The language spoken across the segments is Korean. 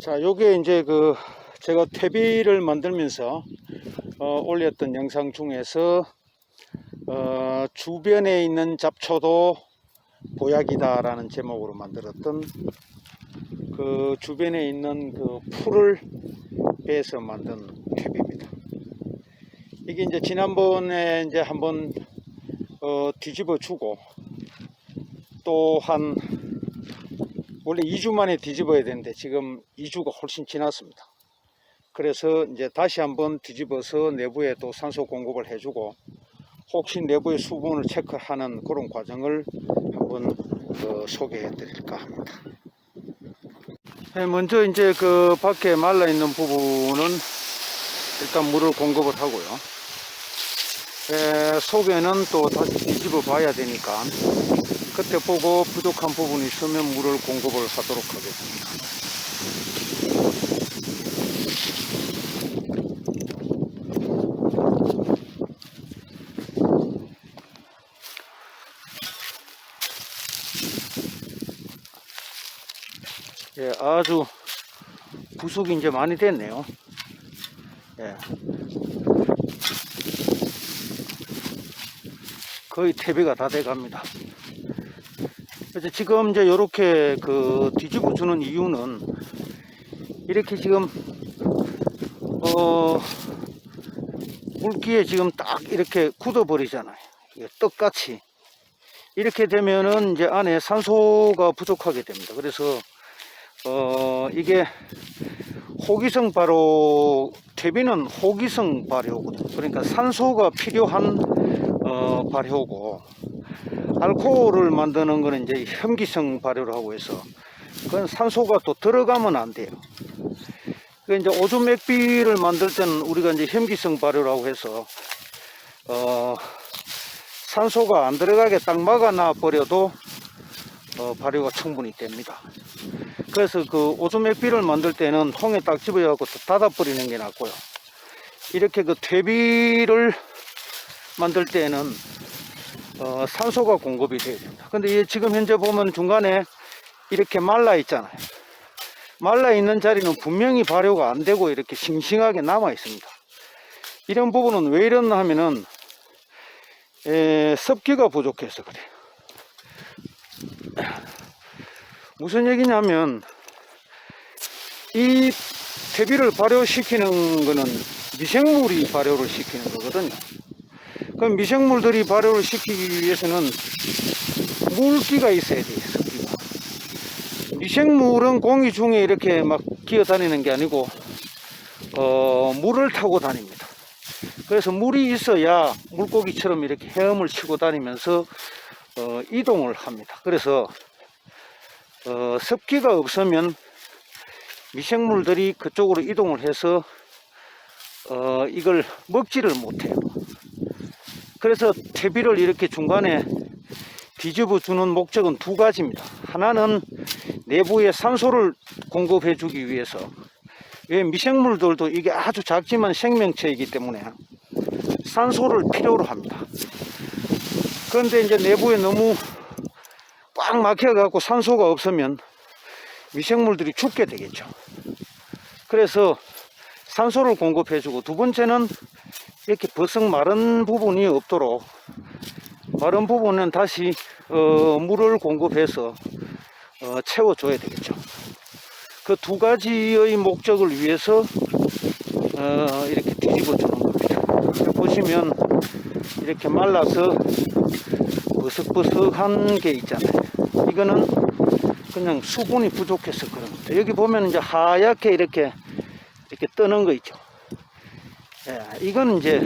자, 요게 이제 제가 퇴비를 만들면서 올렸던 영상 중에서 주변에 있는 잡초도 보약이다 라는 제목으로 만들었던 그 주변에 있는 그 풀을 빼서 만든 퇴비입니다. 이게 이제 지난번에 이제 한번 뒤집어 주고 또 원래 2주 만에 뒤집어야 되는데 지금 2주가 훨씬 지났습니다. 그래서 이제 다시 한번 뒤집어서 내부에 또 산소 공급을 해주고 혹시 내부의 수분을 체크하는 그런 과정을 한번 소개해 드릴까 합니다. 먼저 이제 그 밖에 말라 있는 부분은 일단 물을 공급을 하고요. 속에는 또 다시 뒤집어 봐야 되니까 그때 보고 부족한 부분이 있으면 물을 공급을 하도록 하겠습니다. 예, 아주 부숙이 이제 많이 됐네요. 예. 거의 퇴비가 다 돼 갑니다. 그래서 지금 이제 이렇게 뒤집어 주는 이유는 이렇게 지금 물기에 지금 딱 이렇게 굳어 버리잖아요. 떡같이 이렇게 되면은 이제 안에 산소가 부족하게 됩니다. 그래서 이게 호기성 발효, 퇴비는 호기성 발효거든요. 그러니까 산소가 필요한 발효고, 알코올을 만드는 거는 이제 혐기성 발효라고 해서 그건 산소가 또 들어가면 안 돼요. 그러니까 이제 오줌 맥비를 만들 때는 우리가 이제 혐기성 발효라고 해서 산소가 안 들어가게 딱 막아놔 버려도 발효가 충분히 됩니다. 그래서 그 오줌 맥비를 만들 때는 통에 딱 집어갖고 닫아 버리는 게 낫고요. 이렇게 그 퇴비를 만들 때는 산소가 공급이 돼야 됩니다. 근데 지금 현재 보면 중간에 이렇게 말라 있잖아요. 말라 있는 자리는 분명히 발효가 안 되고 이렇게 싱싱하게 남아 있습니다. 이런 부분은 왜 이러나 하면은 습기가 부족해서 그래요. 무슨 얘기냐면 이 퇴비를 발효시키는 거는 미생물이 발효를 시키는 거거든요. 그럼 미생물들이 발효를 시키기 위해서는 물기가 있어야 돼요. 습기가. 미생물은 공기 중에 이렇게 막 기어다니는 게 아니고 물을 타고 다닙니다. 그래서 물이 있어야 물고기처럼 이렇게 헤엄을 치고 다니면서 이동을 합니다. 그래서 습기가 없으면 미생물들이 그쪽으로 이동을 해서 이걸 먹지를 못해요. 그래서 퇴비를 이렇게 중간에 뒤집어 주는 목적은 두 가지입니다. 하나는 내부에 산소를 공급해 주기 위해서, 왜 미생물들도 이게 아주 작지만 생명체이기 때문에 산소를 필요로 합니다. 그런데 이제 내부에 너무 꽉 막혀 갖고 산소가 없으면 미생물들이 죽게 되겠죠. 그래서 산소를 공급해 주고, 두 번째는 이렇게 버석 마른 부분이 없도록, 마른 부분은 다시 물을 공급해서 채워줘야 되겠죠. 그 두 가지의 목적을 위해서 이렇게 뒤집어 주는 겁니다. 보시면 이렇게 말라서 버석버석한 게 있잖아요. 이거는 그냥 수분이 부족해서 그런 겁니다. 여기 보면 이제 하얗게 이렇게 뜨는 거 있죠. 이건 이제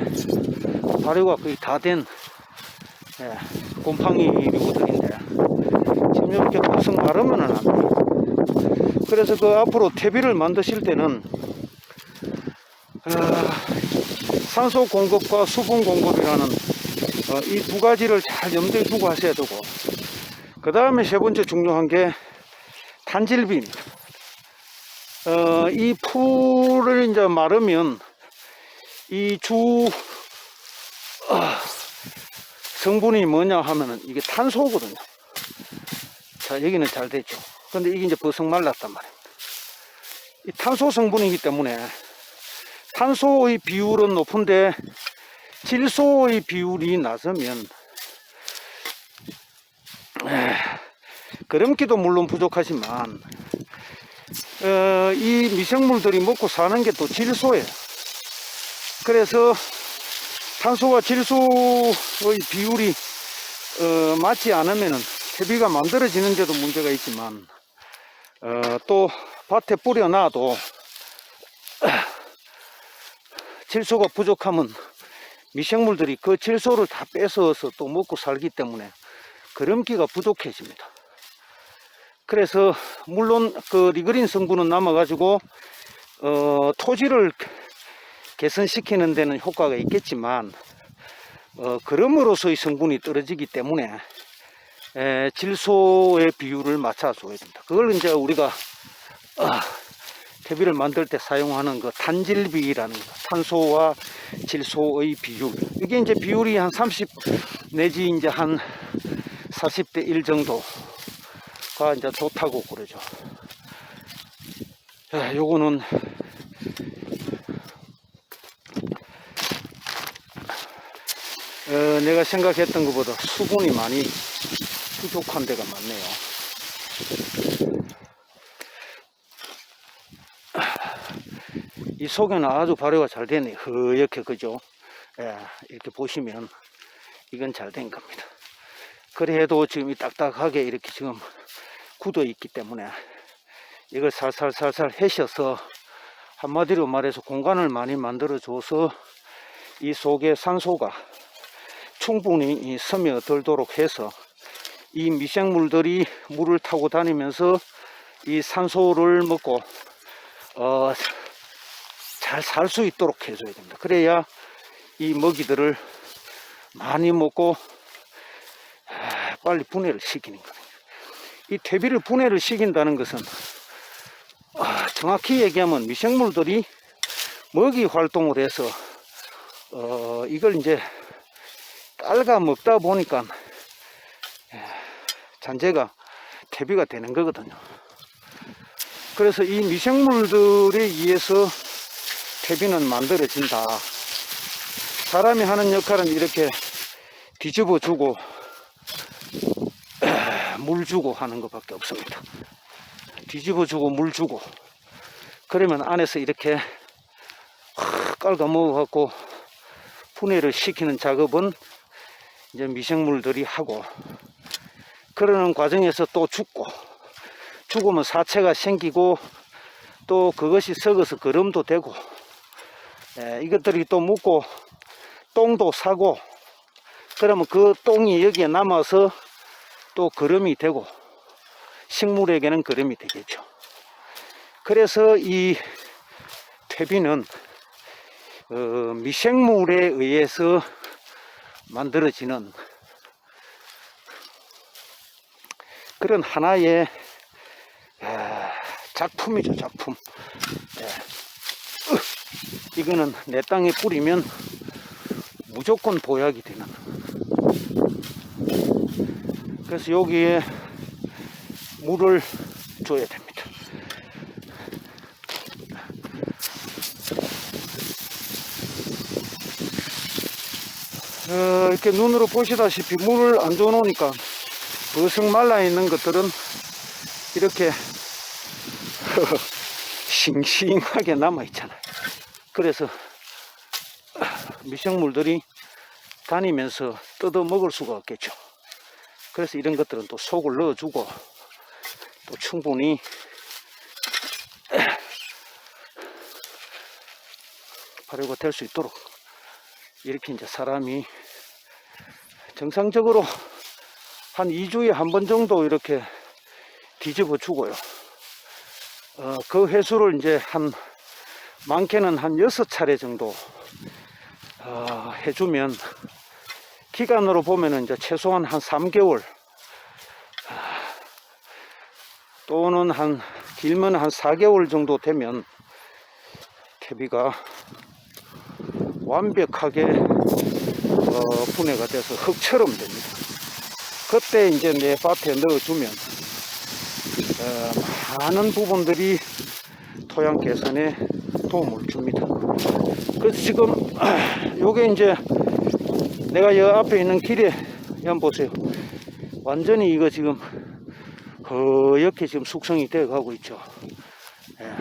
발효가 거의 다 된 곰팡이 류들인데 지금 이렇게 버석 마르면 안 돼요. 그래서 앞으로 퇴비를 만드실 때는 산소 공급과 수분 공급이라는 이 두 가지를 잘 염두에 두고 하셔야 되고, 그 다음에 세 번째 중요한 게 탄질비입니다. 이 풀을 이제 마르면 이 성분이 뭐냐 하면은 이게 탄소거든요. 자, 여기는 잘 됐죠. 근데 이게 이제 버석 말랐단 말입니다. 이 탄소 성분이기 때문에 탄소의 비율은 높은데 질소의 비율이 낮으면 그름기도 물론 부족하지만 이 미생물들이 먹고 사는 게 또 질소예요. 그래서 탄소와 질소의 비율이 맞지 않으면 퇴비가 만들어지는데도 문제가 있지만 또 밭에 뿌려놔도 질소가 부족하면 미생물들이 그 질소를 다 뺏어서 또 먹고 살기 때문에 그름기가 부족해집니다. 그래서 물론 그 리그린 성분은 남아가지고 토지를 개선시키는 데는 효과가 있겠지만 그럼으로서의 성분이 떨어지기 때문에 질소의 비율을 맞춰줘야 됩니다. 그걸 이제 우리가 퇴비를 만들 때 사용하는 그 탄질비라는 거, 탄소와 질소의 비율. 이게 이제 비율이 한 30 내지 이제 한 40대 1 정도가 이제 좋다고 그러죠. 자, 요거는 내가 생각했던 것보다 수분이 많이 부족한 데가 많네요. 이 속에는 아주 발효가 잘 되네. 허옇게, 그죠? 예, 이렇게 보시면 이건 잘 된 겁니다. 그래도 지금 이 딱딱하게 이렇게 지금 굳어 있기 때문에 이걸 살살살살 해셔서 한마디로 말해서 공간을 많이 만들어 줘서 이 속에 산소가 충분히 스며들도록 해서 이 미생물들이 물을 타고 다니면서 이 산소를 먹고 잘 살 수 있도록 해줘야 됩니다. 그래야 이 먹이들을 많이 먹고 빨리 분해를 시키는 거예요. 이 퇴비를 분해를 시킨다는 것은 정확히 얘기하면 미생물들이 먹이 활동을 해서 이걸 이제 딸가 먹다 보니까 잔재가 퇴비가 되는 거거든요. 그래서 이 미생물들에 의해서 퇴비는 만들어진다. 사람이 하는 역할은 이렇게 뒤집어 주고 물 주고 하는 것밖에 없습니다. 뒤집어 주고 물 주고 그러면 안에서 이렇게 깔아 먹어 갖고 분해를 시키는 작업은 이제 미생물들이 하고, 그러는 과정에서 또 죽으면 사체가 생기고 또 그것이 썩어서 거름도 되고 이것들이 또 묻고 똥도 사고, 그러면 그 똥이 여기에 남아서 또 거름이 되고 식물에게는 거름이 되겠죠. 그래서 이 퇴비는 미생물에 의해서 만들어지는 그런 하나의 작품이죠, 작품. 이거는 내 땅에 뿌리면 무조건 보약이 되는. 그래서 여기에 물을 줘야 됩니다. 이렇게 눈으로 보시다시피 물을 안 줘 놓으니까 버석 말라 있는 것들은 이렇게 싱싱하게 남아 있잖아요. 그래서 미생물들이 다니면서 뜯어 먹을 수가 없겠죠. 그래서 이런 것들은 또 속을 넣어주고 또 충분히 발효가 될 수 있도록 이렇게 이제 사람이 정상적으로 한 2주에 한 번 정도 이렇게 뒤집어 주고요. 그 횟수를 이제 많게는 한 6차례 정도 해주면, 기간으로 보면은 이제 최소한 한 3개월 또는 길면 한 4개월 정도 되면 퇴비가 완벽하게 분해가 돼서 흙처럼 됩니다. 그때 이제 내 밭에 넣어주면 많은 부분들이 토양 개선에 도움을 줍니다. 그래서 지금 요게 이제 내가 여 앞에 있는 길에 한번 보세요. 완전히 이거 지금 허옇게 지금 숙성이 되어 가고 있죠. 예.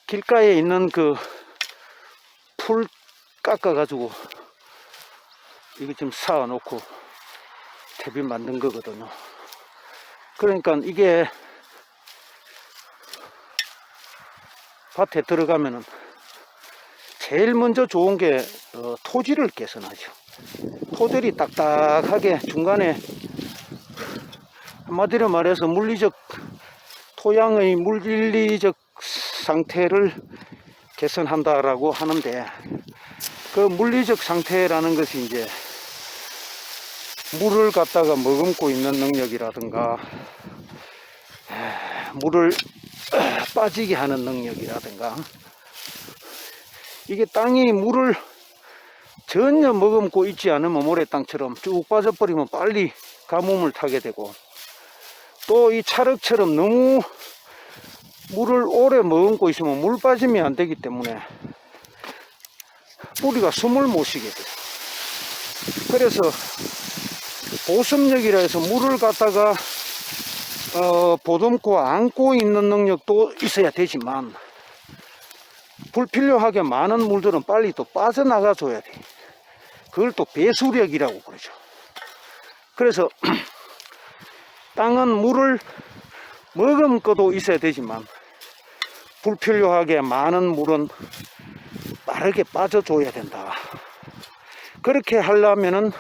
길가에 있는 그 풀 깎아 가지고 이거 지금 쌓아 놓고 퇴비 만든 거거든요. 그러니까 이게 밭에 들어가면은 제일 먼저 좋은 게 토지를 개선하죠. 토질이 딱딱하게 중간에 한마디로 말해서 토양의 물리적 상태를 개선한다라고 하는데, 그 물리적 상태라는 것이 이제 물을 갖다가 머금고 있는 능력이라든가 물을 빠지게 하는 능력이라든가, 이게 땅이 물을 전혀 머금고 있지 않으면 모래땅처럼 쭉 빠져버리면 빨리 가뭄을 타게 되고, 또 이 찰흙처럼 너무 물을 오래 머금고 있으면 물 빠짐이 안 되기 때문에 뿌리가 숨을 못 쉬게 돼요. 그래서 보습력이라 해서 물을 갖다가 보듬고 안고 있는 능력도 있어야 되지만, 불필요하게 많은 물들은 빨리 또 빠져나가 줘야 돼. 그걸 또 배수력이라고 그러죠. 그래서 땅은 물을 머금고도 있어야 되지만 불필요하게 많은 물은 빠르게 빠져줘야 된다. 그렇게 하려면은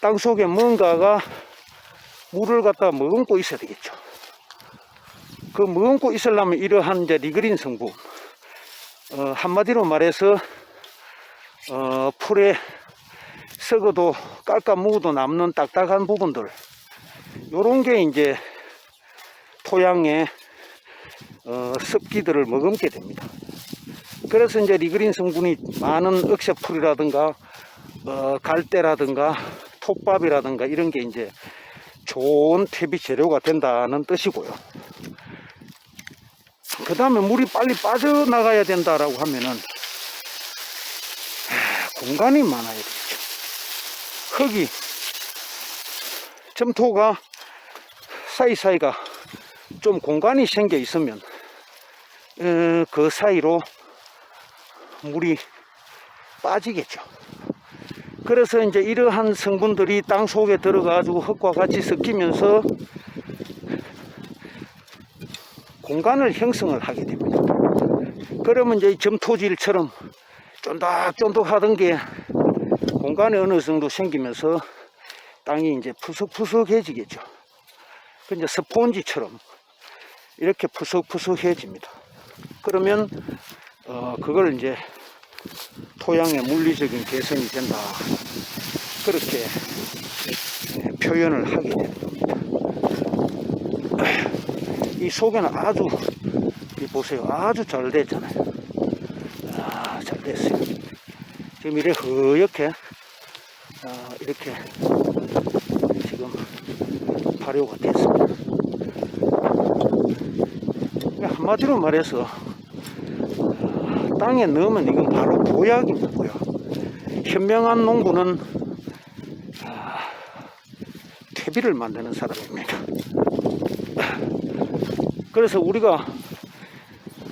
땅 속에 뭔가가 물을 갖다 머금고 있어야 되겠죠. 그 머금고 있으려면 이러한 이제 리그린 성분, 한마디로 말해서 풀에 썩어도 깎아 묵어도 남는 딱딱한 부분들, 요런 게 이제 토양에 습기들을 머금게 됩니다. 그래서 이제 리그린 성분이 많은 억새풀이라든가 갈대라든가 톱밥이라든가 이런 게 이제 좋은 퇴비 재료가 된다는 뜻이고요. 그 다음에 물이 빨리 빠져나가야 된다라고 하면은 공간이 많아야 되겠죠. 흙이, 점토가 사이사이가 좀 공간이 생겨 있으면 그 사이로 물이 빠지겠죠. 그래서 이제 이러한 성분들이 땅 속에 들어가지고 흙과 같이 섞이면서 공간을 형성을 하게 됩니다. 그러면 이제 점토질처럼 쫀득쫀득하던 게 공간이 어느 정도 생기면서 땅이 이제 푸석푸석해지겠죠. 이제 스폰지처럼 이렇게 푸석푸석해집니다. 그러면 그걸 이제 토양의 물리적인 개선이 된다, 그렇게 표현을 하게 되는 겁니다. 이 속에는 아주, 보세요, 아주 잘 됐잖아요. 잘 됐어요. 지금 이렇게 허옇게 이렇게 지금 발효가 됐습니다. 한마디로 말해서 땅에 넣으면 이건 바로 보약이고요. 현명한 농부는 퇴비를 만드는 사람입니다. 그래서 우리가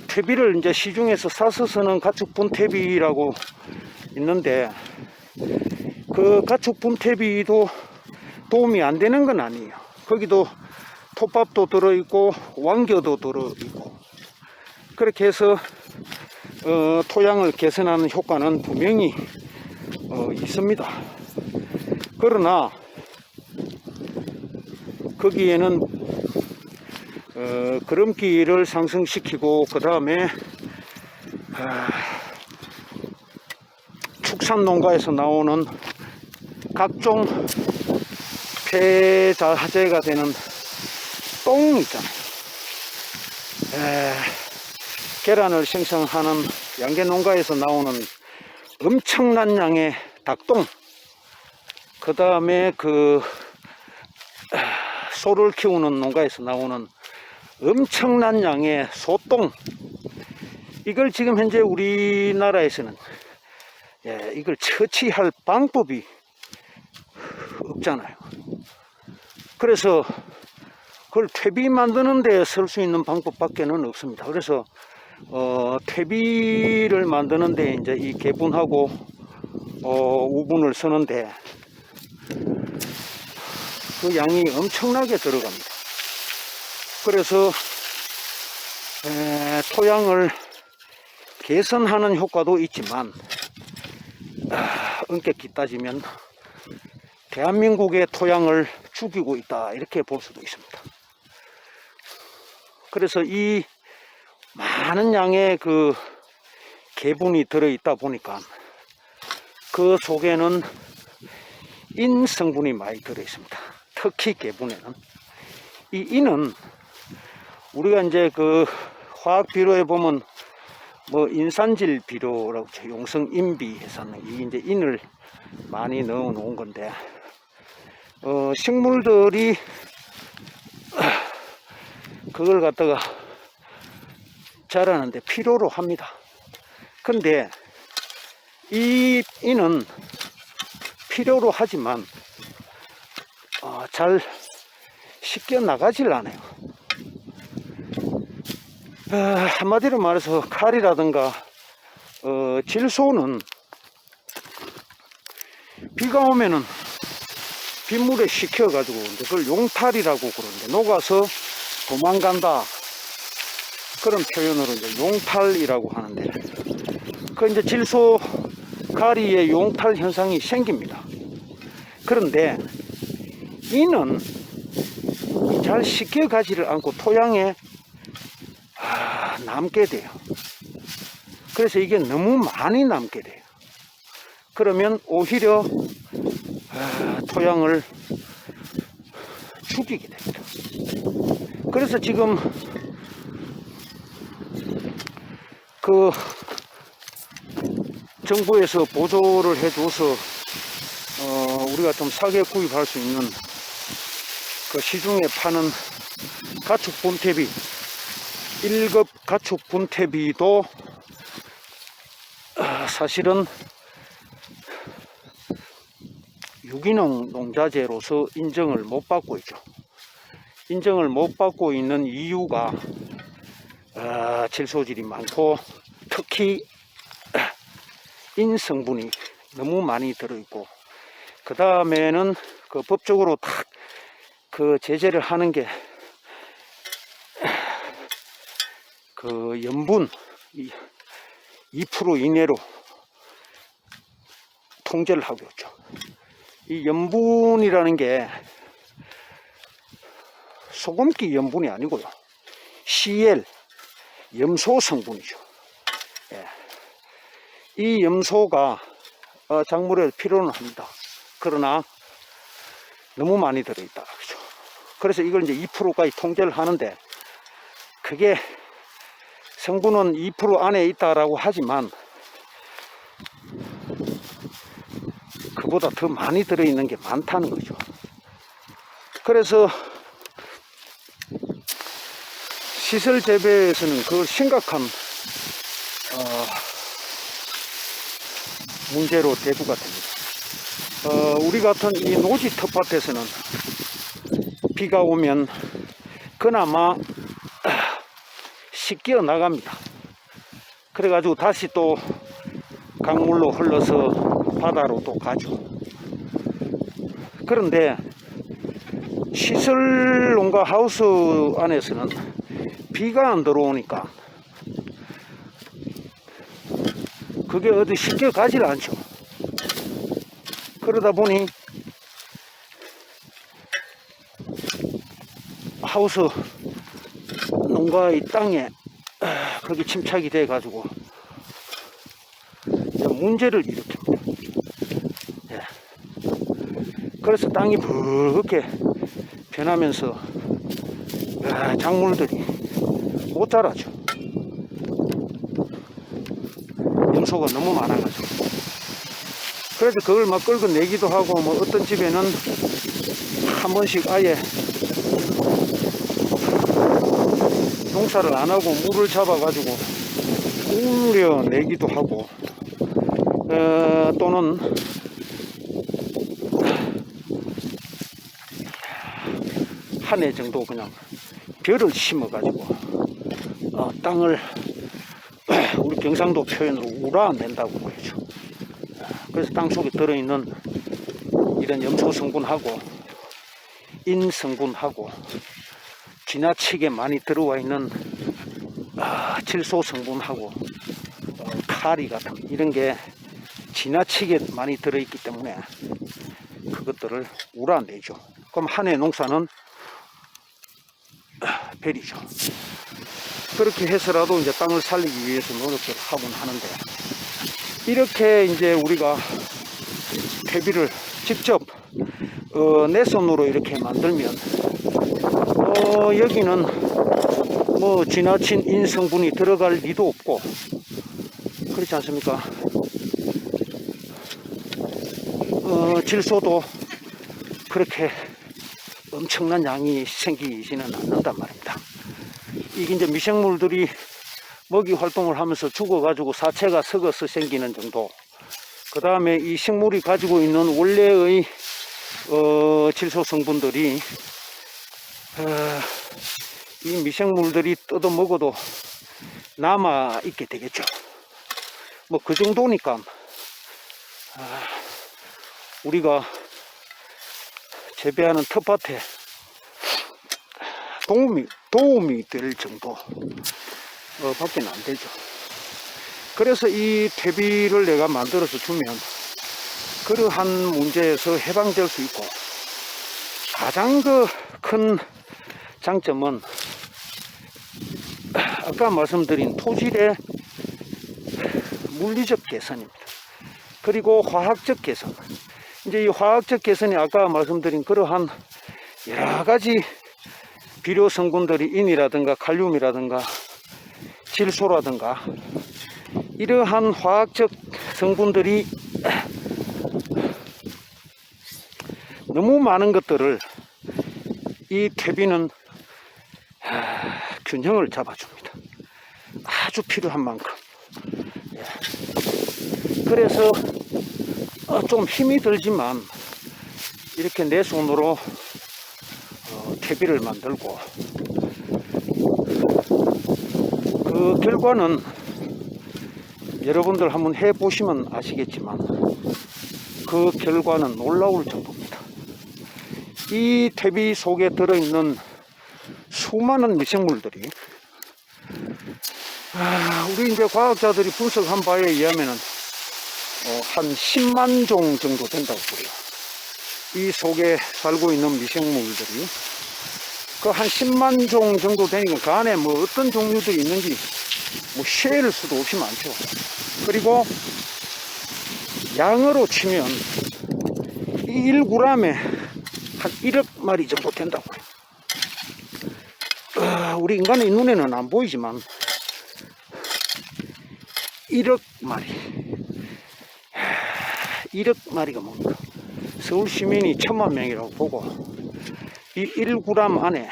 퇴비를 이제 시중에서 사서 쓰는 가축 분퇴비라고 있는데, 그 가축 분퇴비도 도움이 안 되는 건 아니에요. 거기도 톱밥도 들어있고 왕겨도 들어있고, 그렇게 해서 토양을 개선하는 효과는 분명히 있습니다. 그러나 거기에는 거름기를 상승시키고, 그 다음에 축산농가에서 나오는 각종 폐자재가 되는 똥 있잖아요. 계란을 생성하는 양계농가에서 나오는 엄청난 양의 닭똥, 그 다음에 그 소를 키우는 농가에서 나오는 엄청난 양의 소똥, 이걸 지금 현재 우리나라에서는 이걸 처치할 방법이 없잖아요. 그래서 그걸 퇴비 만드는 데 쓸 수 있는 방법밖에는 없습니다. 그래서 퇴비를 만드는 데 이제 이 개분하고 우분을 쓰는데 그 양이 엄청나게 들어갑니다. 그래서 토양을 개선하는 효과도 있지만 엄격히 따지면 대한민국의 토양을 죽이고 있다, 이렇게 볼 수도 있습니다. 그래서 이 많은 양의 그 개분이 들어있다 보니까 그 속에는 인 성분이 많이 들어있습니다. 특히 개분에는. 이 인은 우리가 이제 그 화학 비료에 보면 뭐 인산질 비료라고 용성 인비 해서 이 이제 인을 많이 넣어 놓은 건데, 식물들이 그걸 갖다가 자라는데 필요로 합니다. 근데 이 인은 필요로 하지만 잘 씻겨 나가질 않아요. 한마디로 말해서 칼이라든가 질소는 비가 오면은 빗물에 식혀 가지고 그걸 용탈이라고 그러는데, 녹아서 도망간다, 그런 표현으로 이제 용탈이라고 하는데, 그 이제 질소 가리의 용탈 현상이 생깁니다. 그런데 이는 잘 식혀 가지를 않고 토양에 남게 돼요. 그래서 이게 너무 많이 남게 돼요. 그러면 오히려 토양을 죽이게 됩니다. 그래서 지금 그 정부에서 보조를 해줘서 우리가 좀 싸게 구입할 수 있는 그 시중에 파는 가축 분태비, 1급 가축 분태비도 사실은 유기농 농자재로서 인정을 못 받고 있죠. 인정을 못 받고 있는 이유가 질소질이 많고 특히 인성분이 너무 많이 들어있고, 그 다음에는 그 법적으로 딱 그 제재를 하는 게 그 염분 2% 이내로 통제를 하고 있죠. 이 염분이라는 게 소금기 염분이 아니고요, CL 염소 성분이죠. 이 염소가 작물에 필요는 합니다. 그러나 너무 많이 들어있다, 그렇죠. 그래서 이걸 이제 2%까지 통제를 하는데, 그게 성분은 2% 안에 있다라고 하지만 그보다 더 많이 들어있는 게 많다는 거죠. 그래서 시설 재배에서는 그 심각한 문제로 대두가 됩니다. 우리 같은 이 노지 텃밭에서는 비가 오면 그나마 씻겨 나갑니다. 그래가지고 다시 또 강물로 흘러서 바다로 또 가죠. 그런데 시설 농가 하우스 안에서는 비가 안 들어오니까 그게 어디 씻겨 가질 않죠. 그러다 보니 하우스 농가의 땅에 거기 침착이 돼 가지고 문제를 일으킵니다. 그래서 땅이 붉게 변하면서 작물들이 못 자라죠. 염소가 너무 많아가지고. 그래서 그걸 막 끌고 내기도 하고, 뭐 어떤 집에는 한 번씩 아예 농사를 안 하고 물을 잡아가지고 우려내기도 하고, 또는 한 해 정도 그냥 벼를 심어가지고 땅을 우리 경상도 표현으로 우라낸다고 그러죠. 그래서 땅 속에 들어있는 이런 염소 성분하고 인 성분하고 지나치게 많이 들어와 있는 질소 성분하고 카리 같은 이런 게 지나치게 많이 들어있기 때문에 그것들을 우라내죠. 그럼 한 해 농사는 베리죠. 그렇게 해서라도 이제 땅을 살리기 위해서 노력을 하곤 하는데, 이렇게 이제 우리가 퇴비를 직접 내 손으로 이렇게 만들면 여기는 뭐 지나친 인성분이 들어갈 리도 없고, 그렇지 않습니까? 질소도 그렇게 엄청난 양이 생기지는 않는단 말입니다. 이게 이제 미생물들이 먹이 활동을 하면서 죽어가지고 사체가 썩어서 생기는 정도, 그 다음에 이 식물이 가지고 있는 원래의 질소 성분들이 이 미생물들이 뜯어 먹어도 남아 있게 되겠죠. 뭐 그 정도니까 우리가 재배하는 텃밭에 도움이 될 정도 밖에 안 되죠. 그래서 이 퇴비를 내가 만들어서 주면 그러한 문제에서 해방될 수 있고, 가장 큰 장점은 아까 말씀드린 토질의 물리적 개선입니다. 그리고 화학적 개선. 이제 이 화학적 개선이 아까 말씀드린 그러한 여러 가지 비료 성분들이 인이라든가 칼륨이라든가 질소라든가 이러한 화학적 성분들이 너무 많은 것들을 이 퇴비는 균형을 잡아줍니다. 아주 필요한 만큼. 그래서 좀 힘이 들지만 이렇게 내 손으로 퇴비를 만들고, 그 결과는 여러분들 한번 해보시면 아시겠지만 그 결과는 놀라울 정도입니다. 이 퇴비 속에 들어있는 수많은 미생물들이 우리 이제 과학자들이 분석한 바에 의하면은 한 10만 종 정도 된다고 그래요. 이 속에 살고 있는 미생물들이 그 한 10만 종 정도 되니까 그 안에 뭐 어떤 종류들이 있는지 뭐 셀 수도 없이 많죠. 그리고 양으로 치면 이 1g에 한 1억 마리 정도 된다고 그래요. 우리 인간의 눈에는 안 보이지만 1억 마리, 1억 마리가 뭡니까? 서울 시민이 1000만 명이라고 보고 이 1g 안에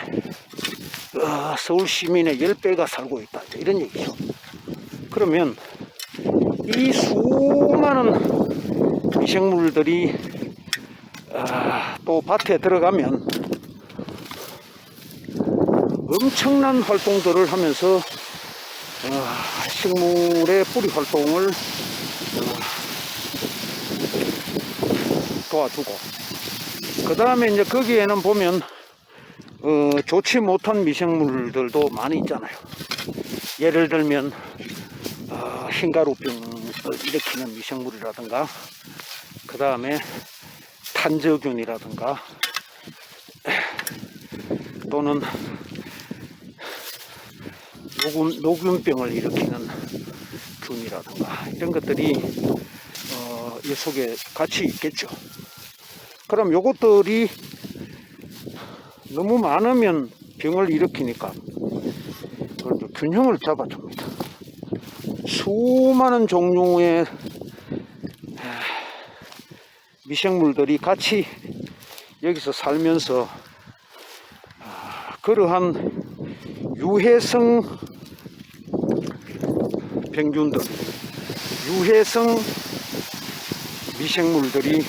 서울 시민의 10배가 살고 있다, 이런 얘기죠. 그러면 이 수많은 미생물들이 또 밭에 들어가면 엄청난 활동들을 하면서 식물의 뿌리 활동을 도와주고, 그 다음에 이제 거기에는 보면 좋지 못한 미생물들도 많이 있잖아요. 예를 들면 흰가루병을 일으키는 미생물이라든가, 그 다음에 탄저균이라든가, 또는 녹균병을 일으키는 균이라든가 이런 것들이 이 속에 같이 있겠죠. 그럼 요것들이 너무 많으면 병을 일으키니까 균형을 잡아줍니다. 수많은 종류의 미생물들이 같이 여기서 살면서 그러한 유해성 병균들, 유해성 미생물들이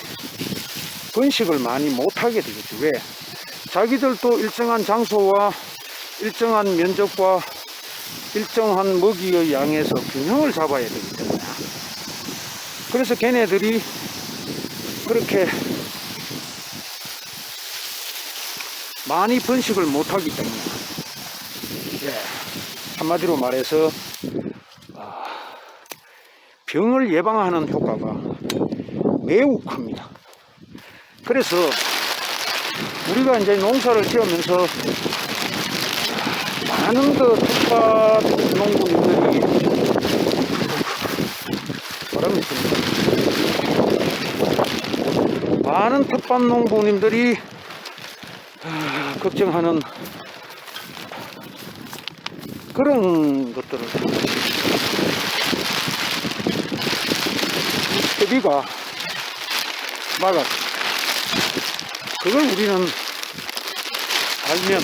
번식을 많이 못하게 되겠죠. 왜? 자기들도 일정한 장소와 일정한 면적과 일정한 먹이의 양에서 균형을 잡아야 되기 때문에, 그래서 걔네들이 그렇게 많이 번식을 못하기 때문에, 한마디로 말해서 병을 예방하는 효과가 매우 큽니다. 그래서 우리가 이제 농사를 지으면서 많은 그 텃밭 농부님들이 바람이 듭니다. 많은 텃밭 농부님들이 걱정하는 그런 것들을, 퇴비가 막아, 그걸 우리는 알면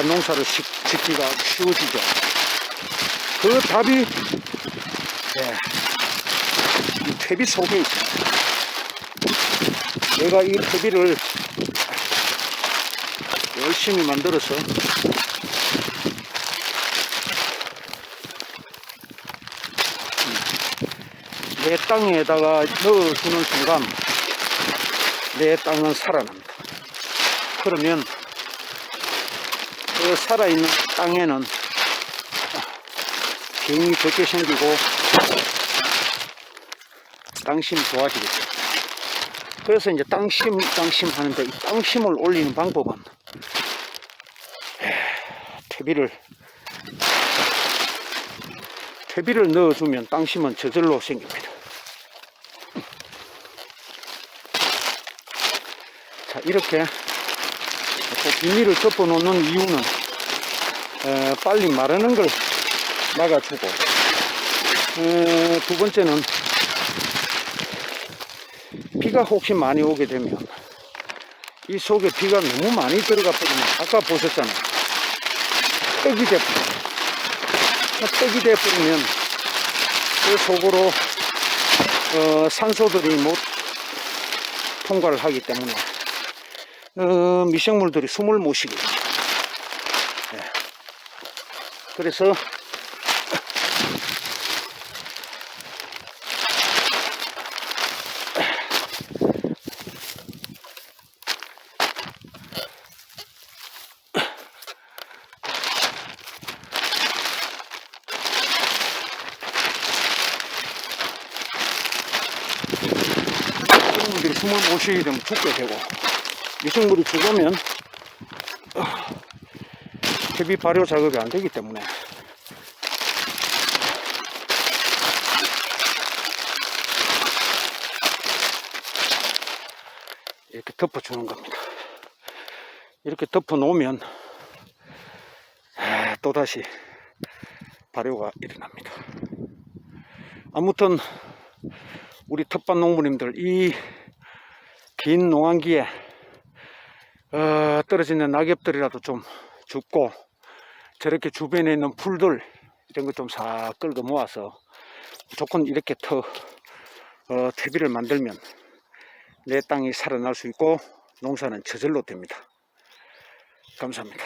농사를 짓기가 쉬워지죠. 그 답이 이 퇴비 속에 있습니다. 내가 이 퇴비를 열심히 만들어서 내 땅에다가 넣어주는 순간 내 땅은 살아납니다. 그러면 그 살아있는 땅에는 병이 적게 생기고 땅심이 좋아지겠죠. 그래서 이제 땅심 하는데, 이 땅심을 올리는 방법은 퇴비를 넣어주면 땅심은 저절로 생깁니다. 자, 이렇게 또 비닐을 덮어 놓는 이유는 빨리 마르는 걸 막아주고, 두 번째는 비가 혹시 많이 오게 되면 이 속에 비가 너무 많이 들어가 버리면, 아까 보셨잖아요, 떡이 돼버려요. 떡이 돼버리면 그 속으로 산소들이 못 통과를 하기 때문에 미생물들이 숨을 못 쉬게 되죠. 그래서 미생물들이 숨을 못 쉬게 되면 죽게 되고, 미생물이 죽으면 퇴비 발효 작업이 안 되기 때문에 이렇게 덮어주는 겁니다. 이렇게 덮어 놓으면 또다시 발효가 일어납니다. 아무튼 우리 텃밭 농부님들, 이 긴 농한기에 떨어지는 낙엽들이라도 좀 줍고, 저렇게 주변에 있는 풀들 이런 거 좀 싹 끌고 모아서 무조건 이렇게 퇴비를 만들면 내 땅이 살아날 수 있고 농사는 저절로 됩니다. 감사합니다.